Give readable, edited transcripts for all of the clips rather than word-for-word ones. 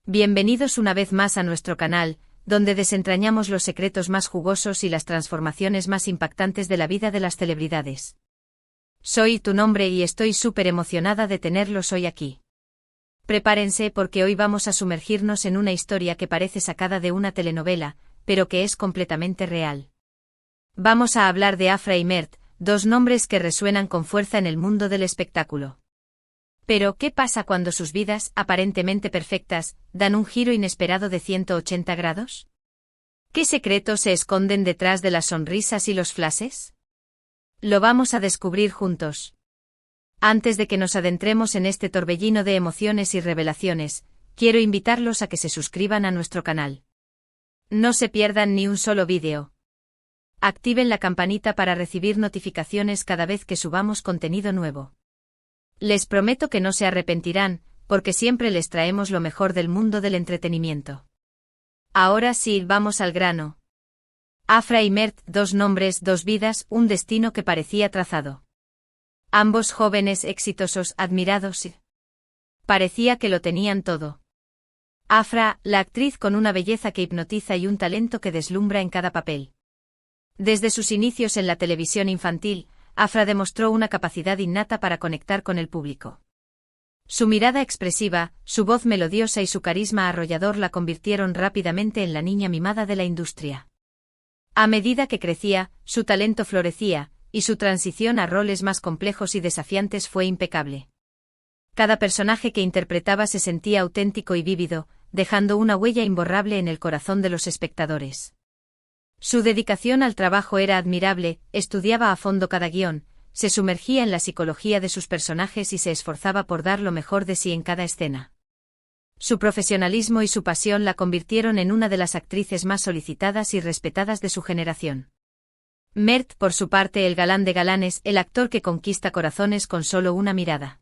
Bienvenidos una vez más a nuestro canal, donde desentrañamos los secretos más jugosos y las transformaciones más impactantes de la vida de las celebridades. Soy tu nombre y estoy súper emocionada de tenerlos hoy aquí. Prepárense porque hoy vamos a sumergirnos en una historia que parece sacada de una telenovela, pero que es completamente real. Vamos a hablar de Afra y Mert, dos nombres que resuenan con fuerza en el mundo del espectáculo. Pero, ¿qué pasa cuando sus vidas, aparentemente perfectas, dan un giro inesperado de 180 grados? ¿Qué secretos se esconden detrás de las sonrisas y los flashes? Lo vamos a descubrir juntos. Antes de que nos adentremos en este torbellino de emociones y revelaciones, quiero invitarlos a que se suscriban a nuestro canal. No se pierdan ni un solo vídeo. Activen la campanita para recibir notificaciones cada vez que subamos contenido nuevo. Les prometo que no se arrepentirán, porque siempre les traemos lo mejor del mundo del entretenimiento. Ahora sí, vamos al grano. Afra y Mert, dos nombres, dos vidas, un destino que parecía trazado. Ambos jóvenes exitosos, admirados. Parecía que lo tenían todo. Afra, la actriz con una belleza que hipnotiza y un talento que deslumbra en cada papel. Desde sus inicios en la televisión infantil, Afra demostró una capacidad innata para conectar con el público. Su mirada expresiva, su voz melodiosa y su carisma arrollador la convirtieron rápidamente en la niña mimada de la industria. A medida que crecía, su talento florecía, y su transición a roles más complejos y desafiantes fue impecable. Cada personaje que interpretaba se sentía auténtico y vívido, dejando una huella imborrable en el corazón de los espectadores. Su dedicación al trabajo era admirable, estudiaba a fondo cada guión, se sumergía en la psicología de sus personajes y se esforzaba por dar lo mejor de sí en cada escena. Su profesionalismo y su pasión la convirtieron en una de las actrices más solicitadas y respetadas de su generación. Mert, por su parte, el galán de galanes, el actor que conquista corazones con solo una mirada.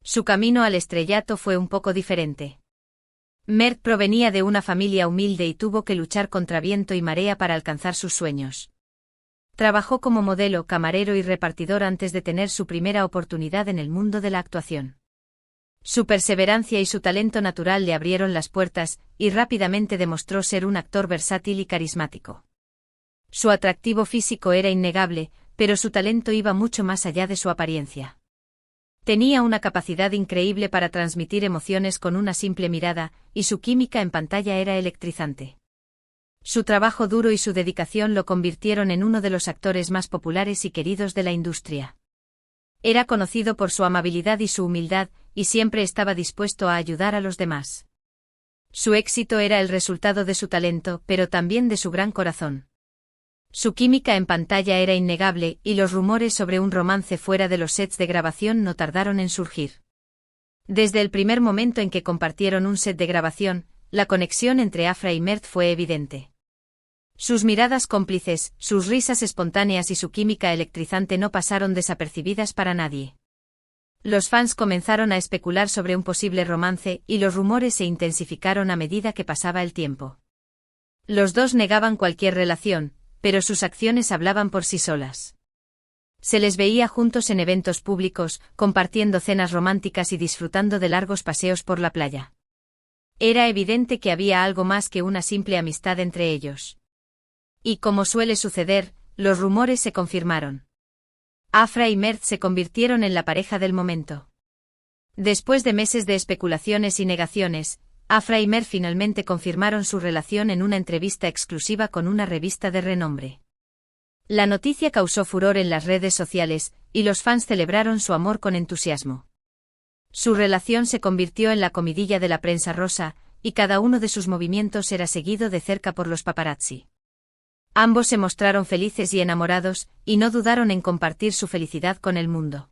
Su camino al estrellato fue un poco diferente. Mert provenía de una familia humilde y tuvo que luchar contra viento y marea para alcanzar sus sueños. Trabajó como modelo, camarero y repartidor antes de tener su primera oportunidad en el mundo de la actuación. Su perseverancia y su talento natural le abrieron las puertas, y rápidamente demostró ser un actor versátil y carismático. Su atractivo físico era innegable, pero su talento iba mucho más allá de su apariencia. Tenía una capacidad increíble para transmitir emociones con una simple mirada, y su química en pantalla era electrizante. Su trabajo duro y su dedicación lo convirtieron en uno de los actores más populares y queridos de la industria. Era conocido por su amabilidad y su humildad, y siempre estaba dispuesto a ayudar a los demás. Su éxito era el resultado de su talento, pero también de su gran corazón. Su química en pantalla era innegable, y los rumores sobre un romance fuera de los sets de grabación no tardaron en surgir. Desde el primer momento en que compartieron un set de grabación, la conexión entre Afra y Mert fue evidente. Sus miradas cómplices, sus risas espontáneas y su química electrizante no pasaron desapercibidas para nadie. Los fans comenzaron a especular sobre un posible romance, y los rumores se intensificaron a medida que pasaba el tiempo. Los dos negaban cualquier relación, pero sus acciones hablaban por sí solas. Se les veía juntos en eventos públicos, compartiendo cenas románticas y disfrutando de largos paseos por la playa. Era evidente que había algo más que una simple amistad entre ellos. Y como suele suceder, los rumores se confirmaron. Afra y Mert se convirtieron en la pareja del momento. Después de meses de especulaciones y negaciones, Afra y Mert finalmente confirmaron su relación en una entrevista exclusiva con una revista de renombre. La noticia causó furor en las redes sociales, y los fans celebraron su amor con entusiasmo. Su relación se convirtió en la comidilla de la prensa rosa, y cada uno de sus movimientos era seguido de cerca por los paparazzi. Ambos se mostraron felices y enamorados, y no dudaron en compartir su felicidad con el mundo.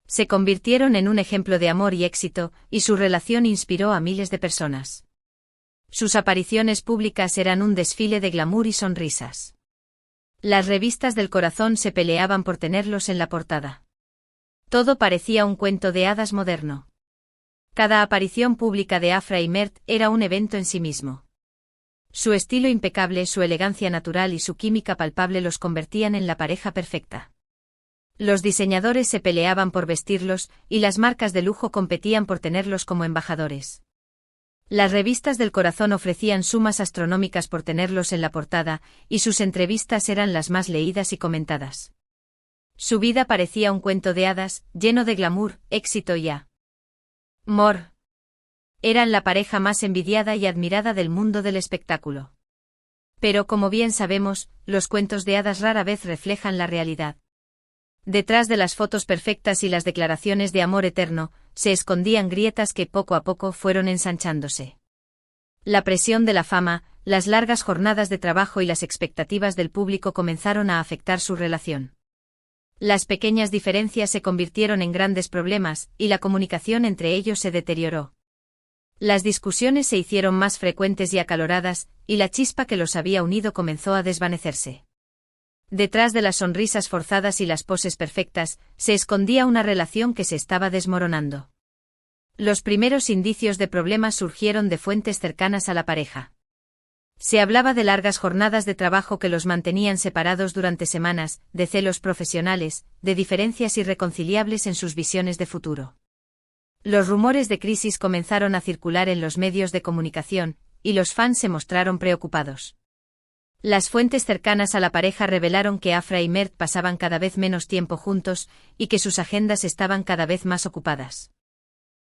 Se convirtieron en un ejemplo de amor y éxito, y su relación inspiró a miles de personas. Sus apariciones públicas eran un desfile de glamour y sonrisas. Las revistas del corazón se peleaban por tenerlos en la portada. Todo parecía un cuento de hadas moderno. Cada aparición pública de Afra y Mert era un evento en sí mismo. Su estilo impecable, su elegancia natural y su química palpable los convertían en la pareja perfecta. Los diseñadores se peleaban por vestirlos, y las marcas de lujo competían por tenerlos como embajadores. Las revistas del corazón ofrecían sumas astronómicas por tenerlos en la portada, y sus entrevistas eran las más leídas y comentadas. Su vida parecía un cuento de hadas, lleno de glamour, éxito y amor. Eran la pareja más envidiada y admirada del mundo del espectáculo. Pero como bien sabemos, los cuentos de hadas rara vez reflejan la realidad. Detrás de las fotos perfectas y las declaraciones de amor eterno, se escondían grietas que poco a poco fueron ensanchándose. La presión de la fama, las largas jornadas de trabajo y las expectativas del público comenzaron a afectar su relación. Las pequeñas diferencias se convirtieron en grandes problemas, y la comunicación entre ellos se deterioró. Las discusiones se hicieron más frecuentes y acaloradas, y la chispa que los había unido comenzó a desvanecerse. Detrás de las sonrisas forzadas y las poses perfectas, se escondía una relación que se estaba desmoronando. Los primeros indicios de problemas surgieron de fuentes cercanas a la pareja. Se hablaba de largas jornadas de trabajo que los mantenían separados durante semanas, de celos profesionales, de diferencias irreconciliables en sus visiones de futuro. Los rumores de crisis comenzaron a circular en los medios de comunicación, y los fans se mostraron preocupados. Las fuentes cercanas a la pareja revelaron que Afra y Mert pasaban cada vez menos tiempo juntos, y que sus agendas estaban cada vez más ocupadas.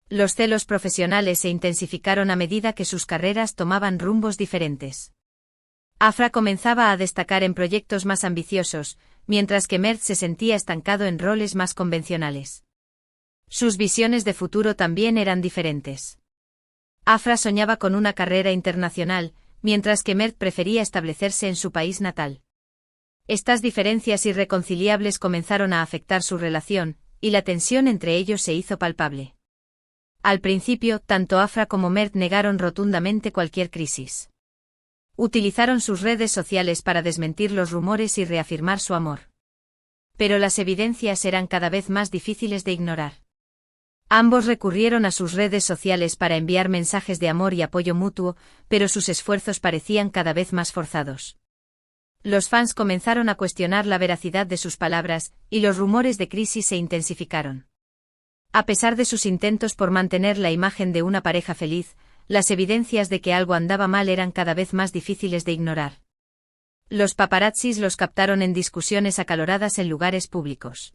Los celos profesionales se intensificaron a medida que sus carreras tomaban rumbos diferentes. Afra comenzaba a destacar en proyectos más ambiciosos, mientras que Mert se sentía estancado en roles más convencionales. Sus visiones de futuro también eran diferentes. Afra soñaba con una carrera internacional, mientras que Mert prefería establecerse en su país natal. Estas diferencias irreconciliables comenzaron a afectar su relación, y la tensión entre ellos se hizo palpable. Al principio, tanto Afra como Mert negaron rotundamente cualquier crisis. Utilizaron sus redes sociales para desmentir los rumores y reafirmar su amor. Pero las evidencias eran cada vez más difíciles de ignorar. Ambos recurrieron a sus redes sociales para enviar mensajes de amor y apoyo mutuo, pero sus esfuerzos parecían cada vez más forzados. Los fans comenzaron a cuestionar la veracidad de sus palabras, y los rumores de crisis se intensificaron. A pesar de sus intentos por mantener la imagen de una pareja feliz, las evidencias de que algo andaba mal eran cada vez más difíciles de ignorar. Los paparazzis los captaron en discusiones acaloradas en lugares públicos.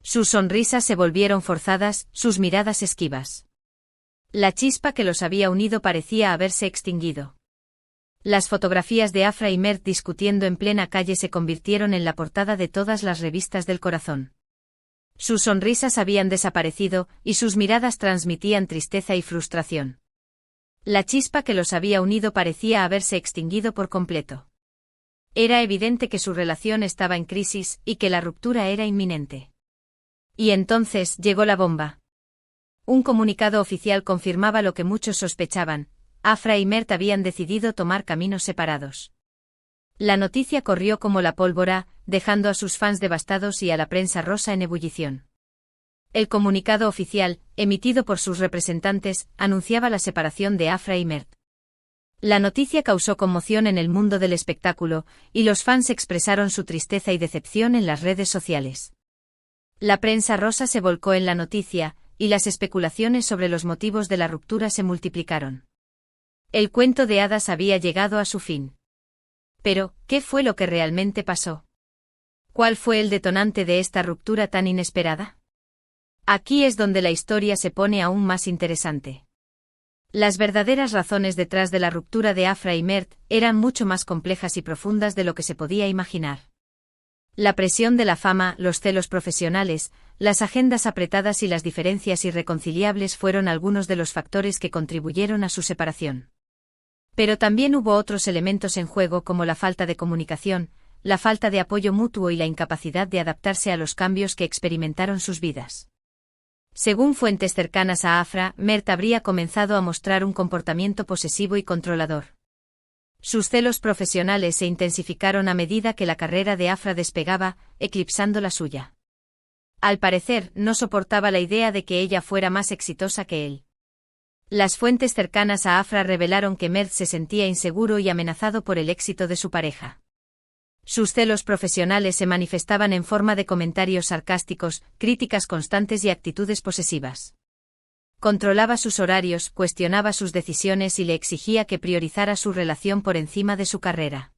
Sus sonrisas se volvieron forzadas, sus miradas esquivas. La chispa que los había unido parecía haberse extinguido. Las fotografías de Afra y Mert discutiendo en plena calle se convirtieron en la portada de todas las revistas del corazón. Sus sonrisas habían desaparecido, y sus miradas transmitían tristeza y frustración. La chispa que los había unido parecía haberse extinguido por completo. Era evidente que su relación estaba en crisis, y que la ruptura era inminente. Y entonces llegó la bomba. Un comunicado oficial confirmaba lo que muchos sospechaban: Afra y Mert habían decidido tomar caminos separados. La noticia corrió como la pólvora, dejando a sus fans devastados y a la prensa rosa en ebullición. El comunicado oficial, emitido por sus representantes, anunciaba la separación de Afra y Mert. La noticia causó conmoción en el mundo del espectáculo, y los fans expresaron su tristeza y decepción en las redes sociales. La prensa rosa se volcó en la noticia, y las especulaciones sobre los motivos de la ruptura se multiplicaron. El cuento de hadas había llegado a su fin. Pero, ¿qué fue lo que realmente pasó? ¿Cuál fue el detonante de esta ruptura tan inesperada? Aquí es donde la historia se pone aún más interesante. Las verdaderas razones detrás de la ruptura de Afra y Mert eran mucho más complejas y profundas de lo que se podía imaginar. La presión de la fama, los celos profesionales, las agendas apretadas y las diferencias irreconciliables fueron algunos de los factores que contribuyeron a su separación. Pero también hubo otros elementos en juego, como la falta de comunicación, la falta de apoyo mutuo y la incapacidad de adaptarse a los cambios que experimentaron sus vidas. Según fuentes cercanas a Afra, Mert habría comenzado a mostrar un comportamiento posesivo y controlador. Sus celos profesionales se intensificaron a medida que la carrera de Afra despegaba, eclipsando la suya. Al parecer, no soportaba la idea de que ella fuera más exitosa que él. Las fuentes cercanas a Afra revelaron que Mert se sentía inseguro y amenazado por el éxito de su pareja. Sus celos profesionales se manifestaban en forma de comentarios sarcásticos, críticas constantes y actitudes posesivas. Controlaba sus horarios, cuestionaba sus decisiones y le exigía que priorizara su relación por encima de su carrera.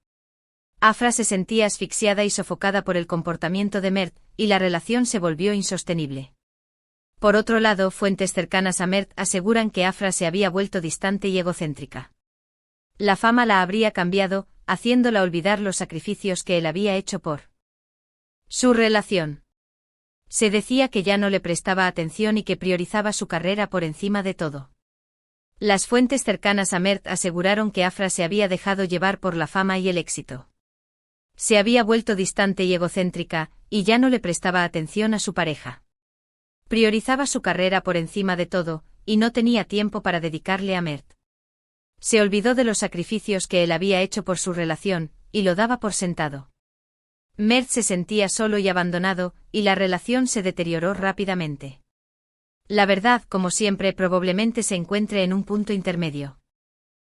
Afra se sentía asfixiada y sofocada por el comportamiento de Mert, y la relación se volvió insostenible. Por otro lado, fuentes cercanas a Mert aseguran que Afra se había vuelto distante y egocéntrica. La fama la habría cambiado, haciéndola olvidar los sacrificios que él había hecho por su relación. Se decía que ya no le prestaba atención y que priorizaba su carrera por encima de todo. Las fuentes cercanas a Mert aseguraron que Afra se había dejado llevar por la fama y el éxito. Se había vuelto distante y egocéntrica, y ya no le prestaba atención a su pareja. Priorizaba su carrera por encima de todo, y no tenía tiempo para dedicarle a Mert. Se olvidó de los sacrificios que él había hecho por su relación, y lo daba por sentado. Mert se sentía solo y abandonado, y la relación se deterioró rápidamente. La verdad, como siempre, probablemente se encuentre en un punto intermedio.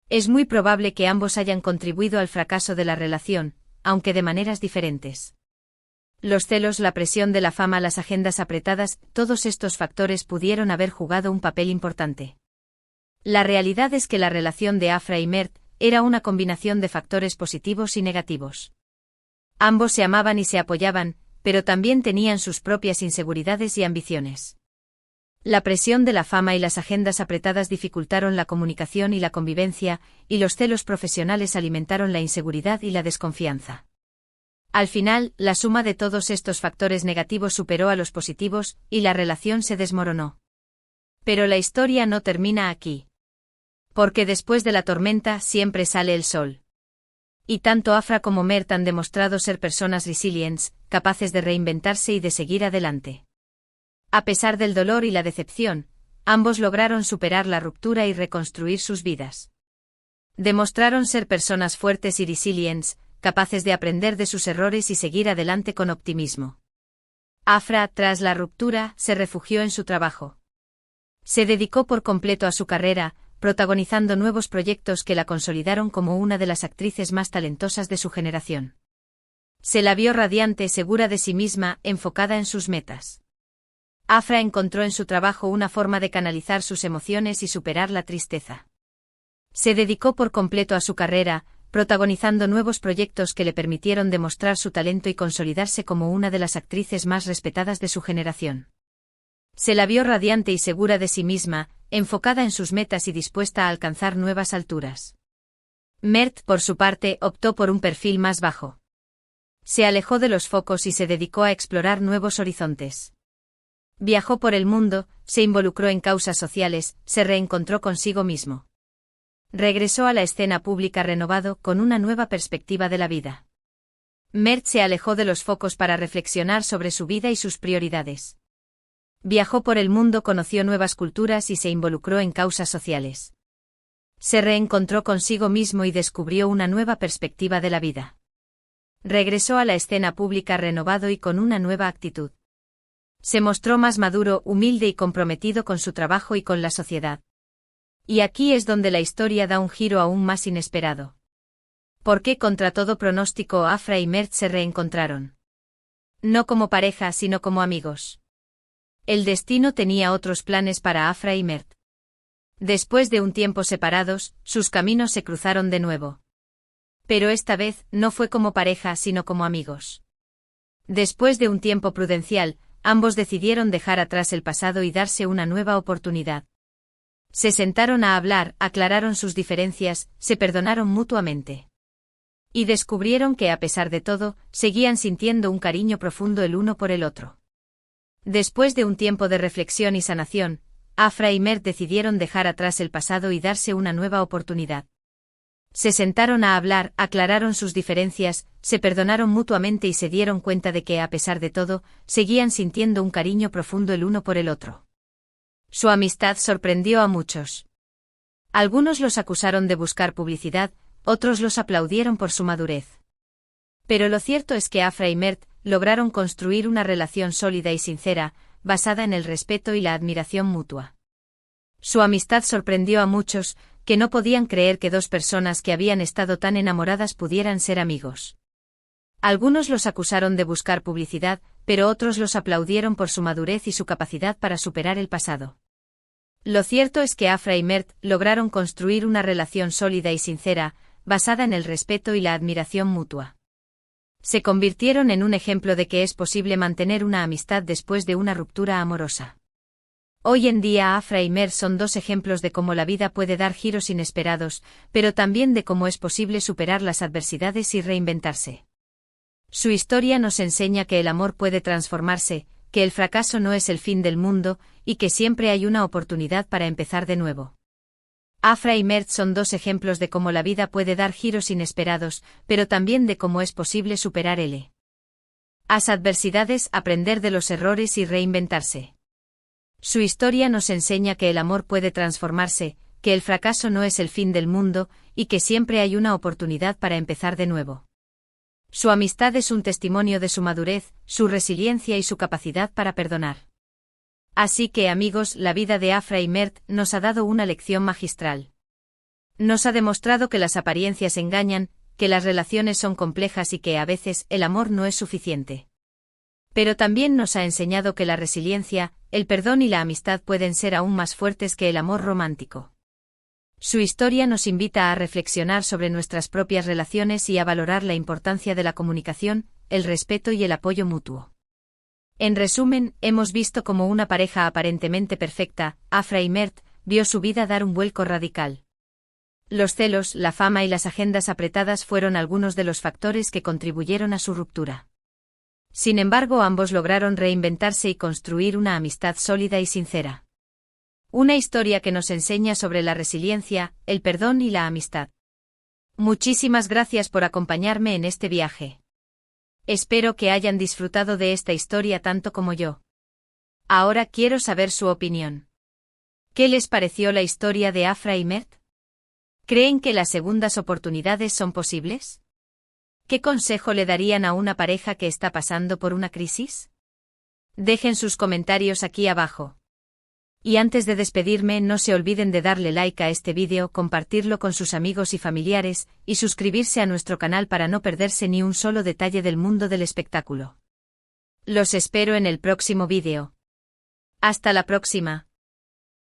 Es muy probable que ambos hayan contribuido al fracaso de la relación, aunque de maneras diferentes. Los celos, la presión de la fama, las agendas apretadas, todos estos factores pudieron haber jugado un papel importante. La realidad es que la relación de Afra y Mert era una combinación de factores positivos y negativos. Ambos se amaban y se apoyaban, pero también tenían sus propias inseguridades y ambiciones. La presión de la fama y las agendas apretadas dificultaron la comunicación y la convivencia, y los celos profesionales alimentaron la inseguridad y la desconfianza. Al final, la suma de todos estos factores negativos superó a los positivos, y la relación se desmoronó. Pero la historia no termina aquí. Porque después de la tormenta siempre sale el sol. Y tanto Afra como Mert han demostrado ser personas resilientes, capaces de reinventarse y de seguir adelante. A pesar del dolor y la decepción, ambos lograron superar la ruptura y reconstruir sus vidas. Demostraron ser personas fuertes y resilientes, capaces de aprender de sus errores y seguir adelante con optimismo. Afra, tras la ruptura, se refugió en su trabajo. Se dedicó por completo a su carrera, protagonizando nuevos proyectos que la consolidaron como una de las actrices más talentosas de su generación. Se la vio radiante, segura de sí misma, enfocada en sus metas. Afra encontró en su trabajo una forma de canalizar sus emociones y superar la tristeza. Se dedicó por completo a su carrera, protagonizando nuevos proyectos que le permitieron demostrar su talento y consolidarse como una de las actrices más respetadas de su generación. Se la vio radiante y segura de sí misma, enfocada en sus metas y dispuesta a alcanzar nuevas alturas. Mert, por su parte, optó por un perfil más bajo. Se alejó de los focos y se dedicó a explorar nuevos horizontes. Viajó por el mundo, se involucró en causas sociales, se reencontró consigo mismo. Regresó a la escena pública renovado, con una nueva perspectiva de la vida. Mert se alejó de los focos para reflexionar sobre su vida y sus prioridades. Viajó por el mundo, conoció nuevas culturas y se involucró en causas sociales. Se reencontró consigo mismo y descubrió una nueva perspectiva de la vida. Regresó a la escena pública renovado y con una nueva actitud. Se mostró más maduro, humilde y comprometido con su trabajo y con la sociedad. Y aquí es donde la historia da un giro aún más inesperado. ¿Por qué contra todo pronóstico Afra y Mert se reencontraron? No como pareja, sino como amigos. El destino tenía otros planes para Afra y Mert. Después de un tiempo separados, sus caminos se cruzaron de nuevo. Pero esta vez, no fue como pareja, sino como amigos. Después de un tiempo prudencial, ambos decidieron dejar atrás el pasado y darse una nueva oportunidad. Se sentaron a hablar, aclararon sus diferencias, se perdonaron mutuamente. Y descubrieron que, a pesar de todo, seguían sintiendo un cariño profundo el uno por el otro. Después de un tiempo de reflexión y sanación, Afra y Mert decidieron dejar atrás el pasado y darse una nueva oportunidad. Se sentaron a hablar, aclararon sus diferencias, se perdonaron mutuamente y se dieron cuenta de que, a pesar de todo, seguían sintiendo un cariño profundo el uno por el otro. Su amistad sorprendió a muchos. Algunos los acusaron de buscar publicidad, otros los aplaudieron por su madurez. Pero lo cierto es que Afra y Mert lograron construir una relación sólida y sincera, basada en el respeto y la admiración mutua. Su amistad sorprendió a muchos, que no podían creer que dos personas que habían estado tan enamoradas pudieran ser amigos. Algunos los acusaron de buscar publicidad, pero otros los aplaudieron por su madurez y su capacidad para superar el pasado. Lo cierto es que Afra y Mert lograron construir una relación sólida y sincera, basada en el respeto y la admiración mutua. Se convirtieron en un ejemplo de que es posible mantener una amistad después de una ruptura amorosa. Hoy en día Afra y Mert son dos ejemplos de cómo la vida puede dar giros inesperados, pero también de cómo es posible superar las adversidades y reinventarse. Su historia nos enseña que el amor puede transformarse, que el fracaso no es el fin del mundo, y que siempre hay una oportunidad para empezar de nuevo. Afra y Mert son dos ejemplos de cómo la vida puede dar giros inesperados, pero también de cómo es posible superar las adversidades, aprender de los errores y reinventarse. Su historia nos enseña que el amor puede transformarse, que el fracaso no es el fin del mundo, y que siempre hay una oportunidad para empezar de nuevo. Su amistad es un testimonio de su madurez, su resiliencia y su capacidad para perdonar. Así que, amigos, la vida de Afra y Mert nos ha dado una lección magistral. Nos ha demostrado que las apariencias engañan, que las relaciones son complejas y que a veces el amor no es suficiente. Pero también nos ha enseñado que la resiliencia, el perdón y la amistad pueden ser aún más fuertes que el amor romántico. Su historia nos invita a reflexionar sobre nuestras propias relaciones y a valorar la importancia de la comunicación, el respeto y el apoyo mutuo. En resumen, hemos visto cómo una pareja aparentemente perfecta, Afra y Mert, vio su vida dar un vuelco radical. Los celos, la fama y las agendas apretadas fueron algunos de los factores que contribuyeron a su ruptura. Sin embargo, ambos lograron reinventarse y construir una amistad sólida y sincera. Una historia que nos enseña sobre la resiliencia, el perdón y la amistad. Muchísimas gracias por acompañarme en este viaje. Espero que hayan disfrutado de esta historia tanto como yo. Ahora quiero saber su opinión. ¿Qué les pareció la historia de Afra y Mert? ¿Creen que las segundas oportunidades son posibles? ¿Qué consejo le darían a una pareja que está pasando por una crisis? Dejen sus comentarios aquí abajo. Y antes de despedirme, no se olviden de darle like a este vídeo, compartirlo con sus amigos y familiares, y suscribirse a nuestro canal para no perderse ni un solo detalle del mundo del espectáculo. Los espero en el próximo vídeo. Hasta la próxima.